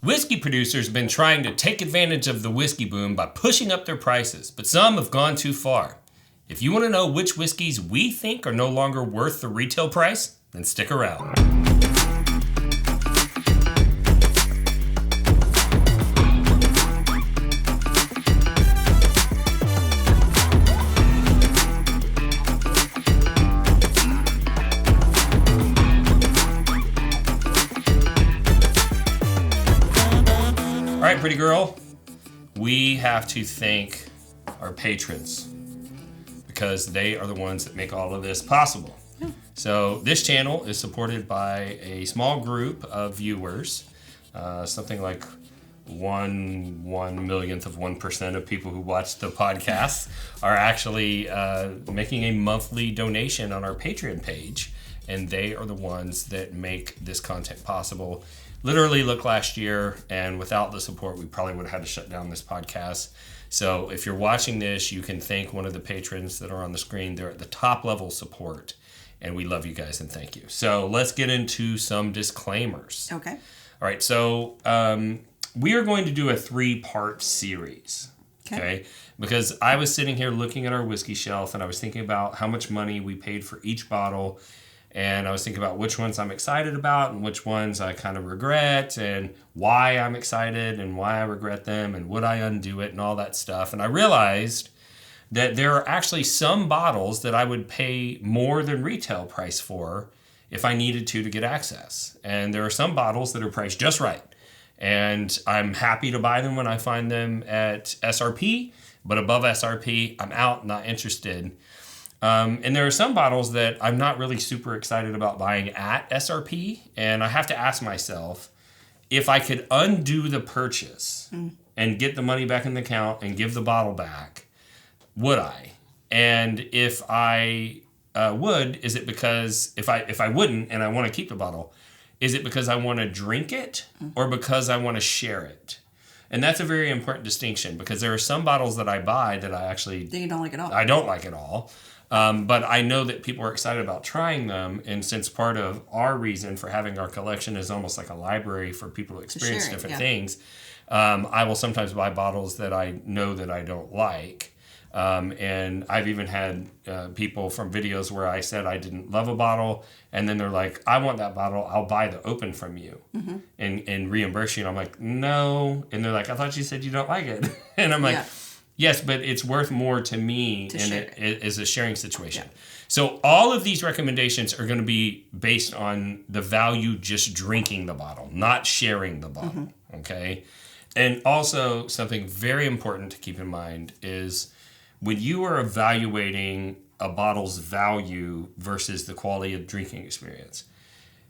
Whiskey producers have been trying to take advantage of the whiskey boom by pushing up their prices, but some have gone too far. If you want to know which whiskeys we think are no longer worth the retail price, then stick around. All right, pretty girl, we have to thank our patrons because they are the ones that make all of this possible. Yeah. So this channel is supported by a small group of viewers, something like 1/1,000,000th of 1% of people who watch the podcast are actually making a monthly donation on our Patreon page, and they are the ones that make this content possible. Literally, look last year, and without the support, we probably would have had to shut down this podcast. So if you're watching this, you can thank one of the patrons that are on the screen. They're at the top level support, and we love you guys and thank you. So let's get into some disclaimers. Okay. All right, so we are going to do a 3-part series. Okay. Because I was sitting here looking at our whiskey shelf, and I was thinking about how much money we paid for each bottle. And I was thinking about which ones I'm excited about and which ones I kind of regret and why I'm excited and why I regret them and would I undo it and all that stuff. And I realized that there are actually some bottles that I would pay more than retail price for if I needed to get access. And there are some bottles that are priced just right. And I'm happy to buy them when I find them at SRP, but above SRP, I'm out, not interested. And there are some bottles that I'm not really super excited about buying at SRP, and I have to ask myself, if I could undo the purchase and get the money back in the account and give the bottle back, would I? And if I would, is it because if I wouldn't and I want to keep the bottle, is it because I want to drink it or because I want to share it? And that's a very important distinction because there are some bottles that I buy that I actually... That you don't like at all. I don't like at all. But I know that people are excited about trying them, and since part of our reason for having our collection is almost like a library for people to experience different things, I will sometimes buy bottles that I know that I don't like. And I've even had people from videos where I said I didn't love a bottle, and then they're like, I want that bottle, I'll buy the open from you and reimburse you. And I'm like, no. And they're like, I thought you said you don't like it. And I'm like, yes, but it's worth more to me, and it is a sharing situation. Yeah. So all of these recommendations are going to be based on the value just drinking the bottle, not sharing the bottle, okay? And also something very important to keep in mind is when you are evaluating a bottle's value versus the quality of drinking experience,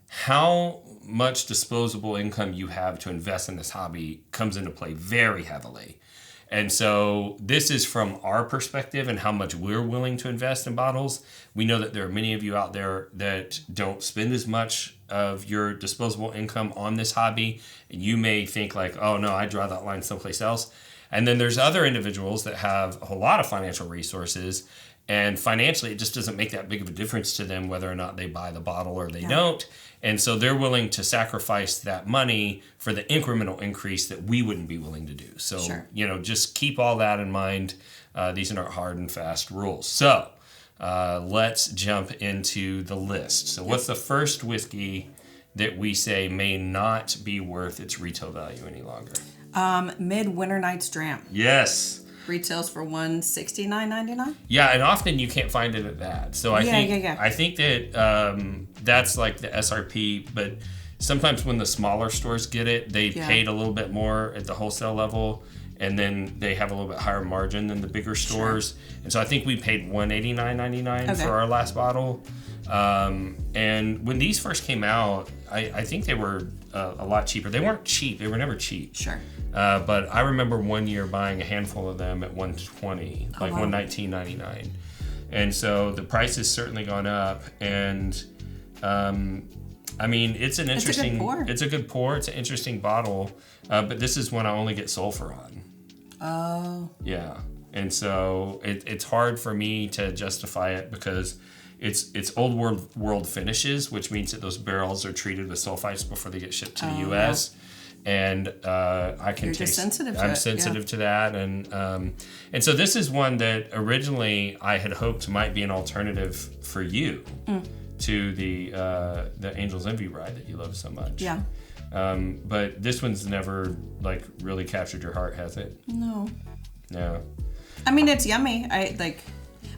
how much disposable income you have to invest in this hobby comes into play very heavily. And so this is from our perspective and how much we're willing to invest in bottles. We know that there are many of you out there that don't spend as much of your disposable income on this hobby. And you may think like, oh no, I draw that line someplace else. And then there's other individuals that have a whole lot of financial resources, and financially it just doesn't make that big of a difference to them whether or not they buy the bottle or they don't. And so they're willing to sacrifice that money for the incremental increase that we wouldn't be willing to do. So, just keep all that in mind. These are not hard and fast rules. So let's jump into the list. So what's the first whiskey that we say may not be worth its retail value any longer? Midwinter Night's Dram. Yes. Retails for $169.99. Yeah, and often you can't find it at that. So I think that that's like the SRP, but sometimes when the smaller stores get it, they paid a little bit more at the wholesale level, and then they have a little bit higher margin than the bigger stores. Sure. And so I think we paid $189.99 for our last bottle. And when these first came out, I think they were a lot cheaper. They weren't cheap. They were never cheap. Sure. But I remember one year buying a handful of them at $120, $119.99. And so the price has certainly gone up. And it's an interesting. It's a good pour. It's an interesting bottle. But this is one I only get sulfur on. Oh. Yeah. And so it's hard for me to justify it because it's old world finishes, which means that those barrels are treated with sulfites before they get shipped to the U.S. Yeah. and I can taste. I'm sensitive to that, and so this is one that originally I had hoped might be an alternative for you to the Angel's Envy rye that you love so much. Yeah. But this one's never like really captured your heart, has it? No. No. I mean, it's yummy.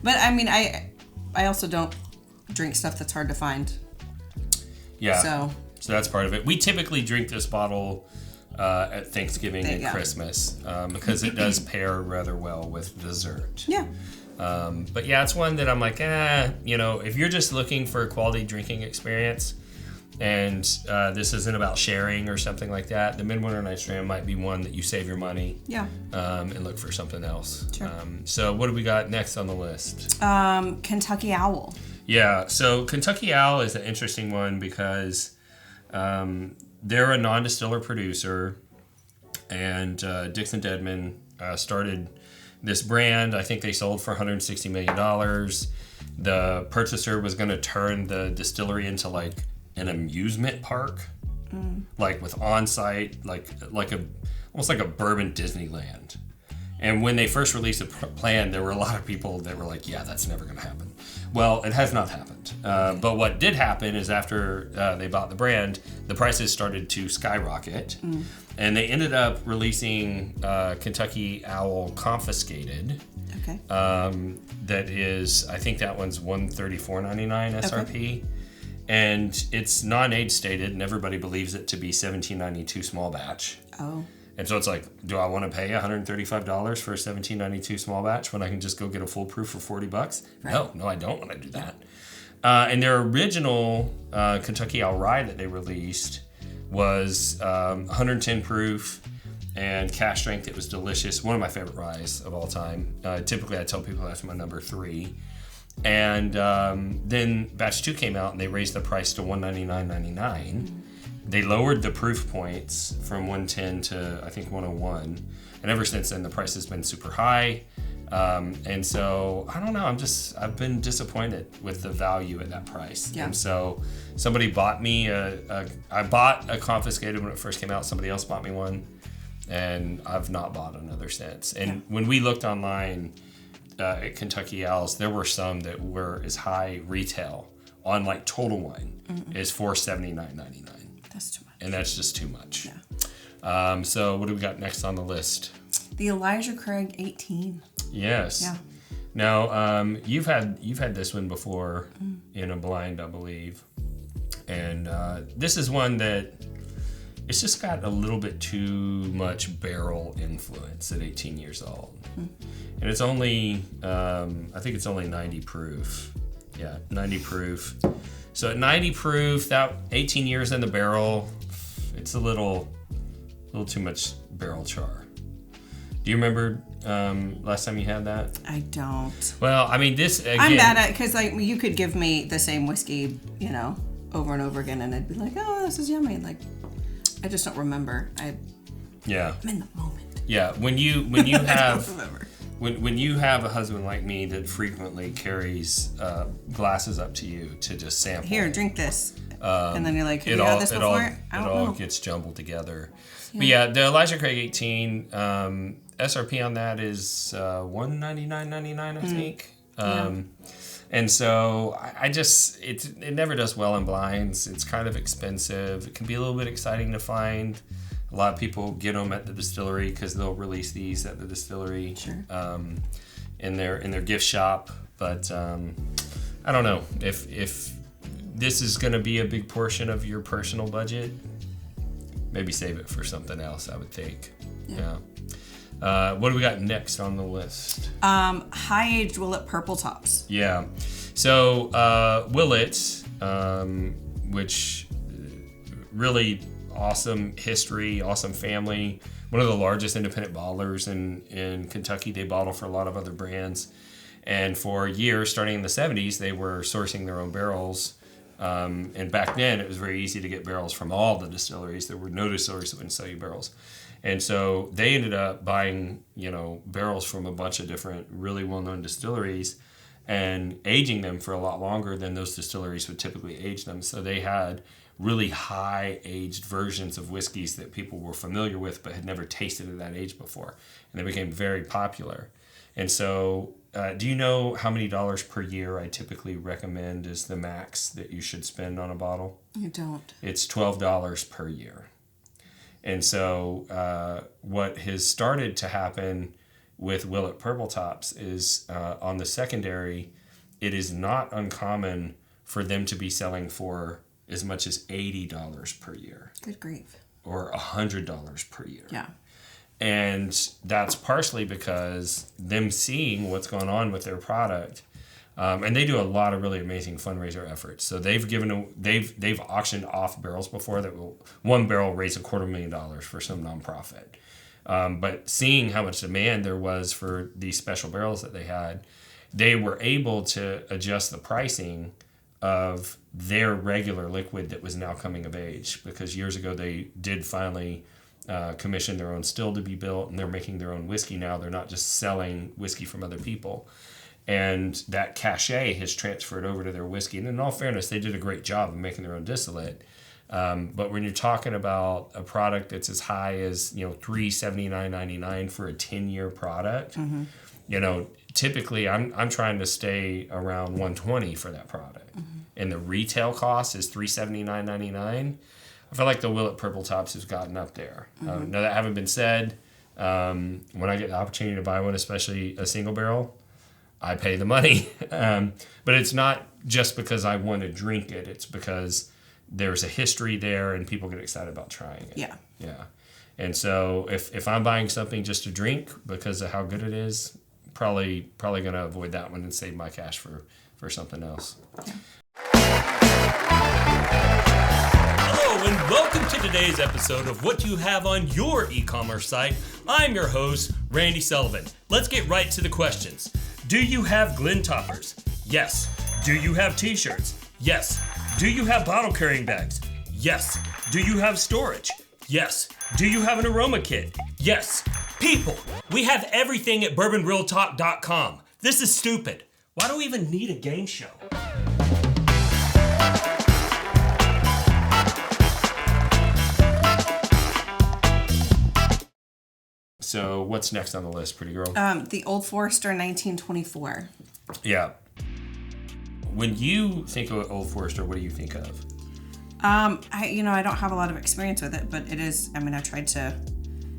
But I mean, I also don't drink stuff that's hard to find. Yeah. So that's part of it. We typically drink this bottle at Thanksgiving and Christmas because it does pair rather well with dessert. Yeah. But yeah, it's one that I'm like, if you're just looking for a quality drinking experience and this isn't about sharing or something like that, the Midwinter Night's Dram might be one that you save your money and look for something else. Sure. So what do we got next on the list? Kentucky Owl. Yeah, so Kentucky Owl is an interesting one because they're a non-distiller producer, and Dixon Dedman started this brand. I think they sold for $160 million. The purchaser was going to turn the distillery into like an amusement park, like with on-site, like almost like a bourbon Disneyland. And when they first released the plan, there were a lot of people that were like, yeah, that's never going to happen. Well, it has not happened. But what did happen is after they bought the brand, the prices started to skyrocket. And they ended up releasing Kentucky Owl Confiscated. Okay. That is, I think that one's $134.99 SRP. Okay. And it's non-age stated, and everybody believes it to be $17.92 small batch. Oh. And so it's like, do I want to pay $135 for a $17.92 small batch when I can just go get a full proof for $40? Right. No, I don't want to do that. And their original Kentucky Owl Rye that they released was 110 proof and cash strength. It was delicious. One of my favorite ryes of all time. Typically, I tell people that's my number 3. And then batch 2 came out and they raised the price to $199.99. They lowered the proof points from 110 to I think 101, and ever since then the price has been super high. And so I don't know. I've been disappointed with the value at that price. Yeah. And so somebody bought me I bought a Confiscated when it first came out. Somebody else bought me one, and I've not bought another since. And when we looked online at Kentucky Owls, there were some that were as high retail on like Total Wine is $479.99. That's too much. And that's just too much. Yeah. So what do we got next on the list? The Elijah Craig 18. Yes. Yeah. Now, you've had this one before in a blind, I believe. And this is one that it's just got a little bit too much barrel influence at 18 years old. And it's only, I think it's only 90 proof. Yeah, 90 proof. So at 90 proof, that 18 years in the barrel, it's a little too much barrel char. Do you remember last time you had that? I don't. Well, I mean, this again. I'm bad at it because like you could give me the same whiskey, over and over again, and I'd be like, oh, this is yummy. Like, I just don't remember. I'm in the moment. Yeah, when you have when you have a husband like me that frequently carries glasses up to you to just sample. Here, drink this. And then you're like, have you had this before? It all gets jumbled together. Yeah. But yeah, the Elijah Craig 18, SRP on that is $199.99, I think. And so it never does well in blinds. It's kind of expensive. It can be a little bit exciting to find. A lot of people get them at the distillery because they'll release these at the distillery in their gift shop. But I don't know if this is going to be a big portion of your personal budget. Maybe save it for something else, I would think. Yeah. What do we got next on the list? High-aged Willet Purple Tops. Yeah. So Willet, which really awesome history, awesome family. One of the largest independent bottlers in Kentucky. They bottle for a lot of other brands. And for years, starting in the 70s, they were sourcing their own barrels. And back then, it was very easy to get barrels from all the distilleries. There were no distilleries that wouldn't sell you barrels. And so they ended up buying, barrels from a bunch of different really well-known distilleries and aging them for a lot longer than those distilleries would typically age them. So they had really high aged versions of whiskeys that people were familiar with but had never tasted at that age before. And they became very popular. And so, do you know how many dollars per year I typically recommend is the max that you should spend on a bottle? You don't. It's $12 per year. And so what has started to happen with Willet Purple Tops is on the secondary, it is not uncommon for them to be selling for as much as $80 per year. Good grief. Or $100 per year. Yeah. And that's partially because them seeing what's going on with their product, and they do a lot of really amazing fundraiser efforts. So they've auctioned off barrels before that will one barrel raise $250,000 for some nonprofit. But seeing how much demand there was for these special barrels that they had, they were able to adjust the pricing of their regular liquid that was now coming of age, because years ago they did finally commission their own still to be built, and they're making their own whiskey now. They're not just selling whiskey from other people. And that cachet has transferred over to their whiskey. And in all fairness, they did a great job of making their own distillate. But when you're talking about a product that's as high as, $379.99 for a 10-year product, typically I'm trying to stay around $120 for that product. Mm-hmm. And the retail cost is $379.99. I feel like the Willet Purple Tops has gotten up there. Mm-hmm. Now that having been said, when I get the opportunity to buy one, especially a single barrel, I pay the money. But it's not just because I want to drink it. It's because there's a history there and people get excited about trying it. Yeah. Yeah. And so if I'm buying something just to drink because of how good it is, probably going to avoid that one and save my cash for something else. Yeah. Hello and welcome to today's episode of What You Have on Your E-commerce site. I'm your host, Randy Sullivan. Let's get right to the questions. Do you have Glen toppers? Yes. Do you have t-shirts? Yes. Do you have bottle carrying bags? Yes. Do you have storage? Yes. Do you have an aroma kit? Yes. People, we have everything at bourbonrealtalk.com. This is stupid. Why do we even need a game show? So what's next on the list, pretty girl? The Old Forester 1924. Yeah. When you think of Old Forester, what do you think of? I don't have a lot of experience with it, but it is, I tried to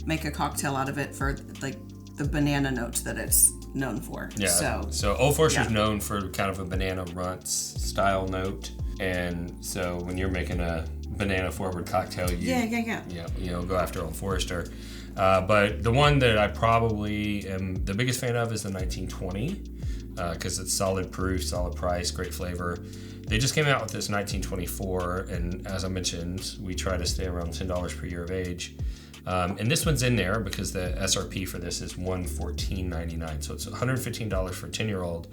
make a cocktail out of it for like the banana notes that it's known for. Yeah. So Old Forester's known for kind of a banana runts style note. And so when you're making a banana forward cocktail, you go after Old Forester. But the one that I probably am the biggest fan of is the 1920, because it's solid proof, solid price, great flavor. They just came out with this 1924, and as I mentioned, we try to stay around $10 per year of age. And this one's in there because the SRP for this is $114.99, so it's $115 for a 10-year-old.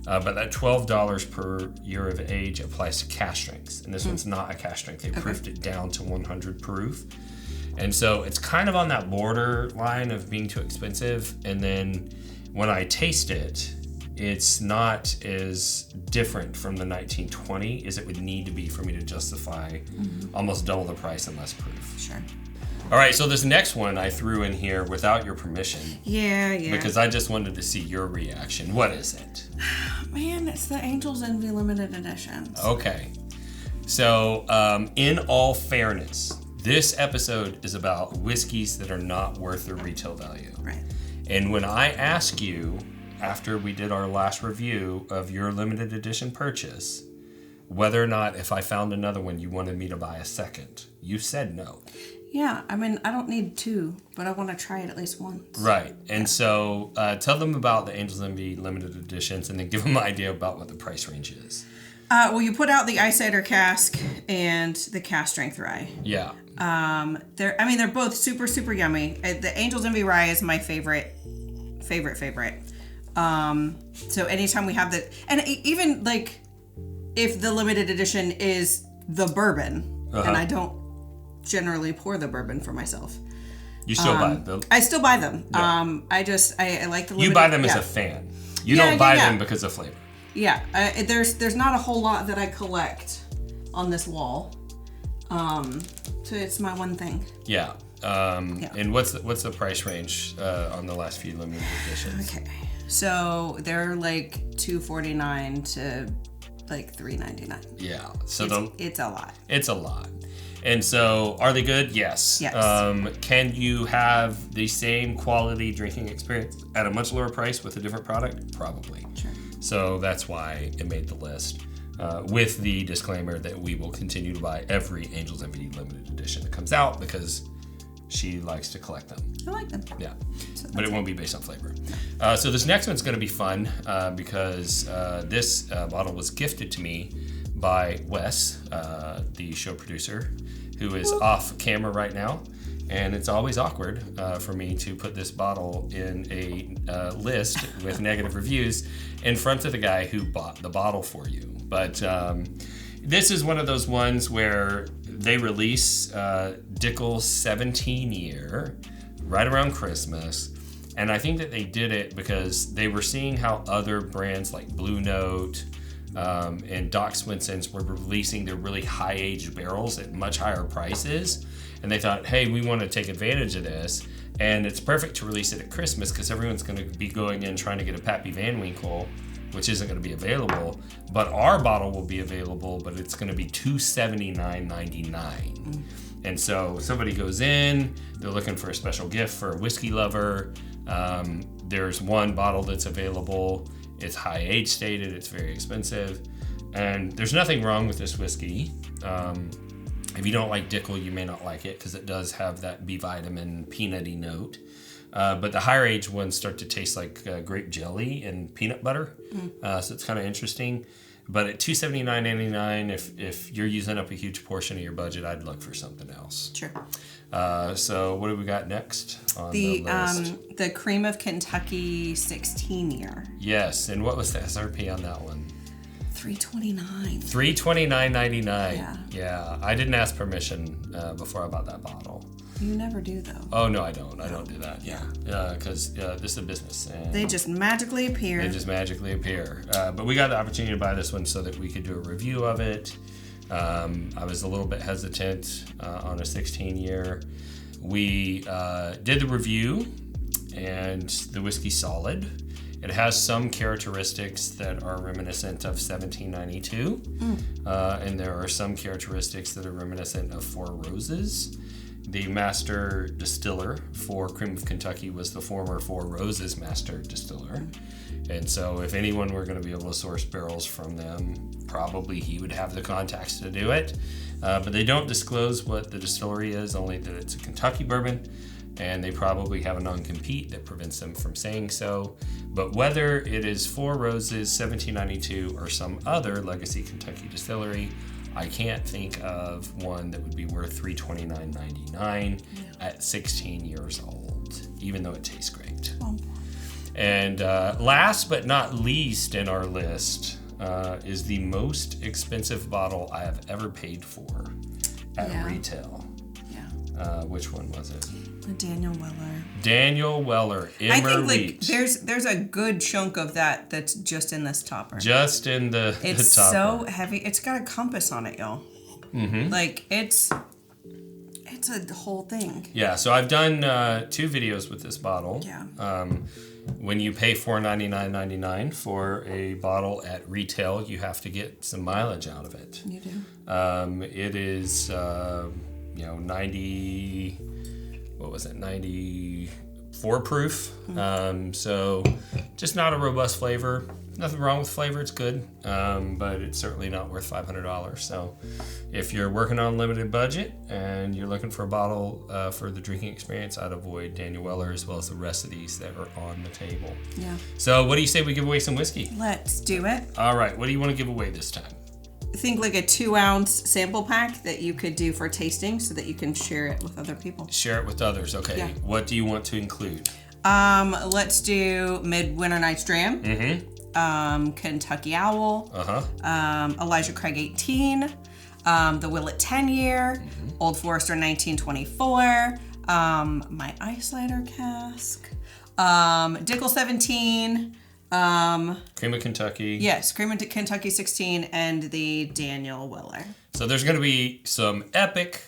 But that $12 per year of age applies to cask strengths, and this one's not a cask strength. They proofed it down to 100 proof. And so it's kind of on that borderline of being too expensive. And then when I taste it, it's not as different from the 1920 as it would need to be for me to justify almost double the price and less proof. Sure. All right, so this next one I threw in here without your permission. Yeah. Because I just wanted to see your reaction. What is it? Man, it's the Angel's Envy limited editions. Okay. So, in all fairness, this episode is about whiskeys that are not worth their retail value. Right. And when I ask you, after we did our last review of your limited edition purchase, whether or not if I found another one you wanted me to buy a second, you said no. Yeah, I don't need two, but I want to try it at least once. Right. And so tell them about the Angel's Envy limited editions and then give them an idea about what the price range is. Well, you put out the Ice Cider cask and the cask strength rye. Yeah. They're both super, super yummy. The Angel's Envy rye is my favorite. So anytime we have and even like if the limited edition is the bourbon, and I don't generally pour the bourbon for myself. You still buy them? I still buy them. Yeah. I like the limited. You buy them as a fan. You don't buy them because of flavor. Yeah. There's not a whole lot that I collect on this wall. So it's my one thing. Yeah. And what's the price range on the last few limited editions? Okay. So they're like $249 to like $399. Yeah. So it's a lot. It's a lot. And so, are they good? Yes. Yes. Can you have the same quality drinking experience at a much lower price with a different product? Probably. Sure. So that's why it made the list. With the disclaimer that we will continue to buy every Angels Envy limited edition that comes out because she likes to collect them. I like them. Yeah. But it won't be based on flavor. So this next one's going to be fun because this bottle was gifted to me by Wes, the show producer, who is off camera right now. And it's always awkward for me to put this bottle in a list with negative reviews in front of the guy who bought the bottle for you. But this is one of those ones where they release Dickel's 17 year right around Christmas. And I think that they did it because they were seeing how other brands like Blue Note and Doc Swinson's were releasing their really high-aged barrels at much higher prices. And they thought, hey, we want to take advantage of this. And it's perfect to release it at Christmas because everyone's going to be going in trying to get a Pappy Van Winkle, which isn't going to be available. But our bottle will be available, but it's going to be $279.99. And so somebody goes in, they're looking for a special gift for a whiskey lover. There's one bottle that's available. It's high age stated. It's very expensive. And there's nothing wrong with this whiskey. If you don't like Dickel, you may not like it because it does have that B vitamin peanutty note. But the higher age ones start to taste like grape jelly and peanut butter. So it's kind of interesting. But at $279.99, if you're using up a huge portion of your budget, I'd look for something else. Sure. So what do we got next on the list? The Cream of Kentucky 16 year. Yes, and what was the SRP on that one? $329. $329.99. Yeah, I didn't ask permission before I bought that bottle. You never do, though. Oh, no, I don't. I don't do that. Yeah. Because this is a business. And they just magically appear. They just magically appear. But we got the opportunity to buy this one so that we could do a review of it. I was a little bit hesitant on a 16-year. We did the review, and the whiskey's solid. It has some characteristics that are reminiscent of 1792, and there are some characteristics that are reminiscent of Four Roses. The master distiller for Cream of Kentucky was the former Four Roses master distiller. And so if anyone were going to be able to source barrels from them, probably he would have the contacts to do it. But they don't disclose what the distillery is, only that it's a Kentucky bourbon. And they probably have a non-compete that prevents them from saying so. But whether it is Four Roses, 1792, or some other legacy Kentucky distillery, I can't think of one that would be worth $329.99 at 16 years old, even though it tastes great. And last but not least in our list is the most expensive bottle I have ever paid for at retail. Yeah. Which one was it? Daniel Weller. Daniel Weller. I think like there's a good chunk of that that's just in this topper. Just in the topper. It's so heavy. It's got a compass on it, y'all. Mm-hmm. Like it's a whole thing. Yeah. So I've done 2 videos with this bottle. Yeah. When you pay $499.99 for a bottle at retail, you have to get some mileage out of it. You do. It is 90. What was it? 94 proof. So just not a robust flavor. Nothing wrong with flavor. It's good, but it's certainly not worth $500. So if you're working on a limited budget and you're looking for a bottle for the drinking experience, I'd avoid Daniel Weller as well as the rest of these that are on the table. Yeah. So what do you say we give away some whiskey? Let's do it. All right. What do you want to give away this time? Think like a 2-ounce sample pack that you could do for tasting so that you can share it with other people. Share it with others. Okay. Yeah. What do you want to include? Let's do Midwinter Night's Dram. Mm-hmm. Kentucky Owl. Elijah Craig 18. The Willet 10 year. Mm-hmm. Old Forester 1924. My Ice Cider cask. Dickel 17. Cream of Kentucky. Yes, Cream of Kentucky 16 and the Daniel Weller. So there's going to be some epic,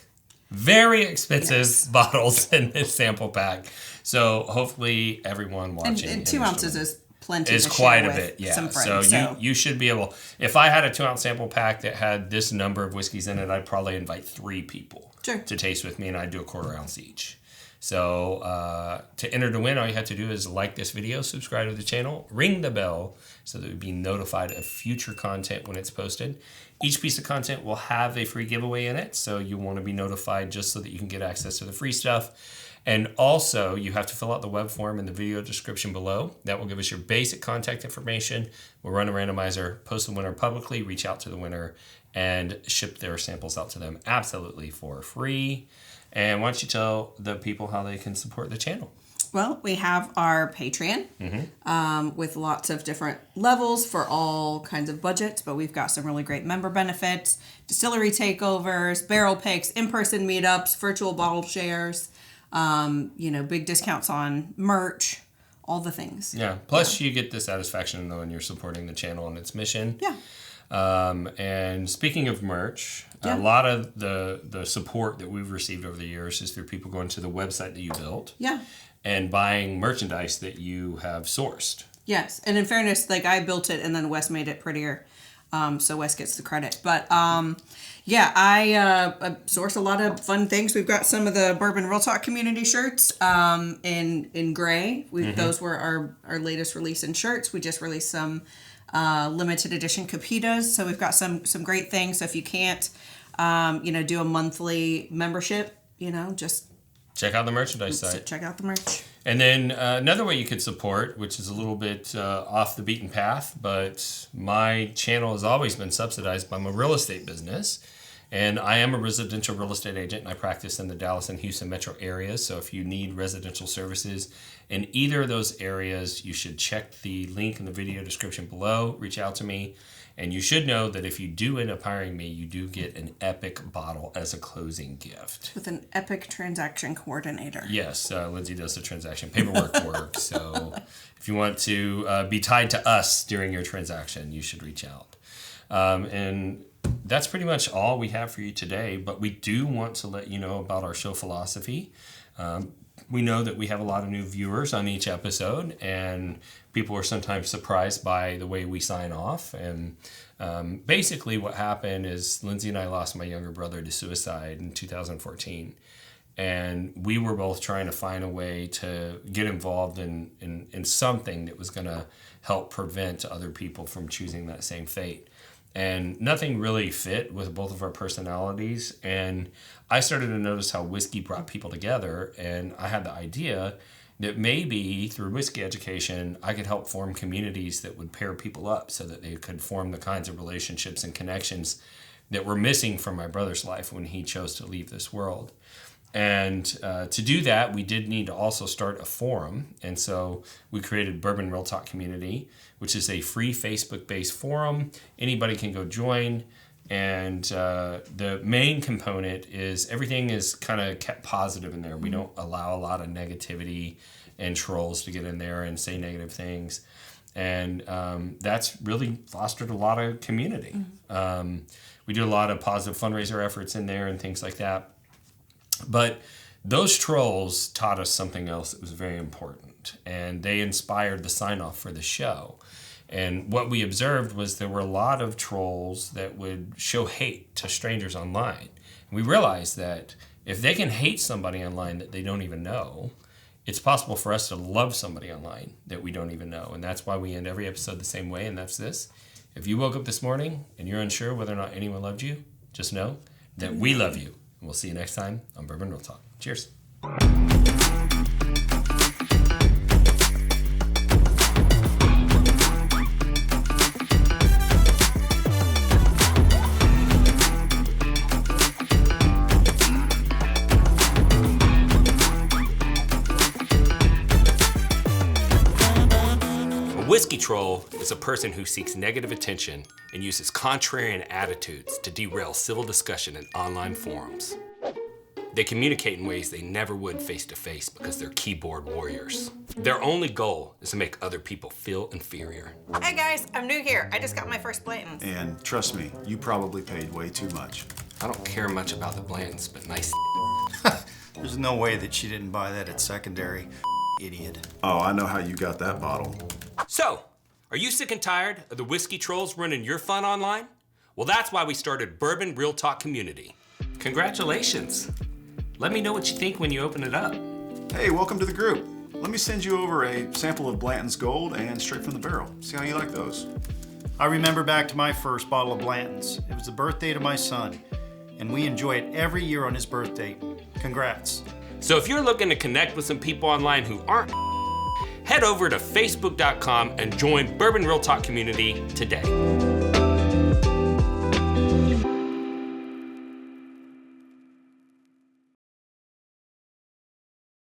very expensive bottles in this sample pack. So hopefully everyone watching. And 2 ounces is plenty. Is to quite share a with bit, yeah. Some friends, so you should be able. If I had a 2 ounce sample pack that had this number of whiskeys in it, I'd probably invite 3 people to taste with me, and I'd do a 1/4 ounce each. So to enter to win, all you have to do is like this video, subscribe to the channel, ring the bell so that you'll be notified of future content when it's posted. Each piece of content will have a free giveaway in it, so you want to be notified just so that you can get access to the free stuff. And also, you have to fill out the web form in the video description below. That will give us your basic contact information. We'll run a randomizer, post the winner publicly, reach out to the winner, and ship their samples out to them absolutely for free. And why don't you tell the people how they can support the channel? Well, we have our Patreon with lots of different levels for all kinds of budgets, but we've got some really great member benefits, distillery takeovers, barrel picks, in-person meetups, virtual bottle shares, big discounts on merch, all the things. Yeah. Plus, you get the satisfaction knowing you're supporting the channel and its mission. Yeah. And speaking of merch, a lot of the support that we've received over the years is through people going to the website that you built. Yeah. And buying merchandise that you have sourced. Yes. And in fairness, I built it and then Wes made it prettier. So Wes gets the credit. But I source a lot of fun things. We've got some of the Bourbon Real Talk community shirts in gray. Those were our latest release in shirts. We just released some limited edition Capitas. So we've got some great things. So if you can't, do a monthly membership, just check out the merchandise site. Check out the merch. And then another way you could support, which is a little bit off the beaten path, but my channel has always been subsidized by my real estate business. And I am a residential real estate agent, and I practice in the Dallas and Houston metro areas. So if you need residential services in either of those areas, you should check the link in the video description below. Reach out to me. And you should know that if you do end up hiring me, you do get an epic bottle as a closing gift. With an epic transaction coordinator. Yes, Lindsay does the transaction paperwork work. So if you want to be tied to us during your transaction, you should reach out. And that's pretty much all we have for you today. But we do want to let you know about our show philosophy. We know that we have a lot of new viewers on each episode, and people are sometimes surprised by the way we sign off. And basically what happened is Lindsay and I lost my younger brother to suicide in 2014. And we were both trying to find a way to get involved in something that was going to help prevent other people from choosing that same fate. And nothing really fit with both of our personalities. And I started to notice how whiskey brought people together. And I had the idea that maybe through whiskey education, I could help form communities that would pair people up so that they could form the kinds of relationships and connections that were missing from my brother's life when he chose to leave this world. And to do that, we did need to also start a forum. And so we created Bourbon Real Talk Community, which is a free Facebook-based forum. Anybody can go join. And the main component is everything is kind of kept positive in there. We don't allow a lot of negativity and trolls to get in there and say negative things. And that's really fostered a lot of community. We do a lot of positive fundraiser efforts in there and things like that. But those trolls taught us something else that was very important, and they inspired the sign-off for the show. And what we observed was there were a lot of trolls that would show hate to strangers online. And we realized that if they can hate somebody online that they don't even know, it's possible for us to love somebody online that we don't even know. And that's why we end every episode the same way, and that's this. If you woke up this morning and you're unsure whether or not anyone loved you, just know that we love you. And we'll see you next time on Bourbon Real Talk. Cheers. A whiskey troll is a person who seeks negative attention and uses contrarian attitudes to derail civil discussion in online forums. They communicate in ways they never would face to face because they're keyboard warriors. Their only goal is to make other people feel inferior. Hey guys, I'm new here. I just got my first Blanton's. And trust me, you probably paid way too much. I don't care much about the Blantons, but nice. There's no way that she didn't buy that at secondary. Idiot. Oh, I know how you got that bottle. So, are you sick and tired of the whiskey trolls running your fun online? Well, that's why we started Bourbon Real Talk Community. Congratulations. Let me know what you think when you open it up. Hey, welcome to the group. Let me send you over a sample of Blanton's Gold and Straight from the Barrel. See how you like those. I remember back to my first bottle of Blanton's. It was the birthday to my son, and we enjoy it every year on his birthday. Congrats. So if you're looking to connect with some people online who aren't, head over to facebook.com and join Bourbon Real Talk Community today.